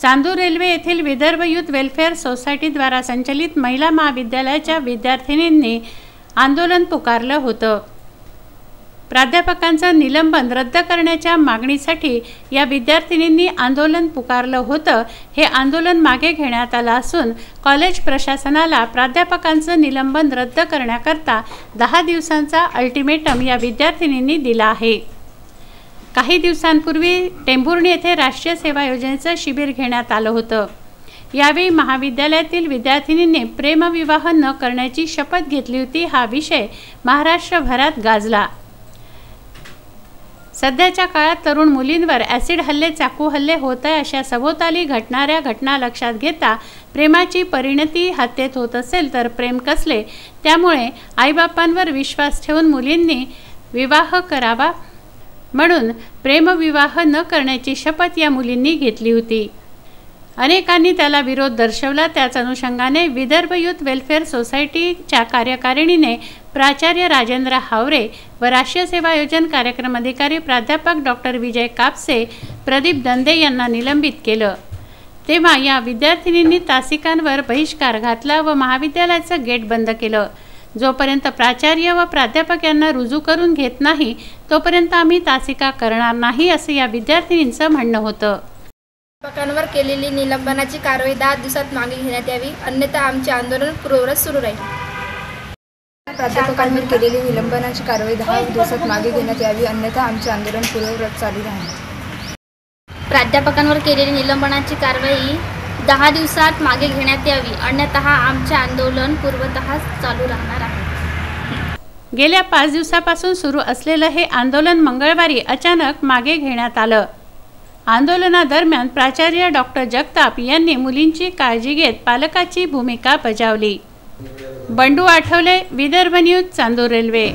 Chandur railway येथील Vidarbha youth welfare सोसायटीद्वारा संचलित महिला महाविद्यालयाच्या विद्यार्थिनींनी आंदोलन पुकारलं होतं। प्राध्यापकांचं निलंबन रद्द करण्याच्या मागणीसाठी या विद्यार्थिनींनी आंदोलन पुकारलं होतं। हे आंदोलन मागे घेण्यात आलं असून कॉलेज प्रशासनाला प्राध्यापकांचं निलंबन रद्द करण्याकरता 10 दिवसांचा अल्टिमेटम या विद्यार्थिनींनी दिला आहे। काही दिवसांपूर्वी टेंभुर्णी येथे राष्ट्रीय सेवा योजनेचं शिबिर घेण्यात आलं होतं। यावेळी महाविद्यालयातील विद्यार्थिनींनी प्रेमविवाह न करण्याची शपथ घेतली होती। हा विषय महाराष्ट्रभरात गाजला। सध्याच्या काळात तरुण मुलींवर ॲसिड हल्ले, चाकू हल्ले होत आहे। अशा सभोवताली घडणाऱ्या घटना लक्षात घेता प्रेमाची परिणती हत्येत होत असेल तर प्रेम कसले, त्यामुळे आईबापांवर विश्वास ठेवून मुलींनी विवाह करावा म्हणून प्रेमविवाह न करण्याची शपथ या मुलींनी घेतली होती। अनेकांनी त्याला विरोध दर्शवला। त्याच अनुषंगाने विदर्भ युथ वेलफेअर सोसायटीच्या कार्यकारिणीने प्राचार्य राजेंद्र हावरे व राष्ट्रीय सेवा योजना कार्यक्रम अधिकारी प्राध्यापक डॉक्टर विजय कापसे, प्रदीप दंदे यांना निलंबित केलं। तेव्हा या विद्यार्थिनींनी तासिकांवर बहिष्कार घातला व महाविद्यालयाचं गेट बंद केलं। जोपर्यंत प्राचार्य व प्राध्यापक यांना रुजू करून घेत नाही तोपर्यंत आम्ही तासिका करणार नाही, असं या विद्यार्थिनींचं म्हणणं होतं। प्राध्यापकांवर केलेली निलंबनाची कारवाई 10 दिवसात मागे घेण्यात यावी, अन्यथा आमचे आंदोलन पूर्ववत सुरू राहील। प्राध्यापकांवर केलेली निलंबनाची कारवाई 10 दिवसात मागे घेण्यात यावी, अन्यथा आमचे आंदोलन पूर्ववत चालू राहील। प्राध्यापकांवर केलेली निलंबनाची कारवाई 10 दिवसात मागे घेण्यात यावी, अन्यथा आमचे आंदोलन पूर्वतः चालू राहणार आहे। गेल्या 5 दिवसापासून सुरू असलेलं हे आंदोलन मंगळवारी अचानक मागे घेण्यात आलं। आंदोलनादरम्यान प्राचार्य डॉक्टर जगताप यांनी मुलींची काळजी घेत पालकाची भूमिका बजावली। Bandu Athawale, Vidarbha news, Chandur railway.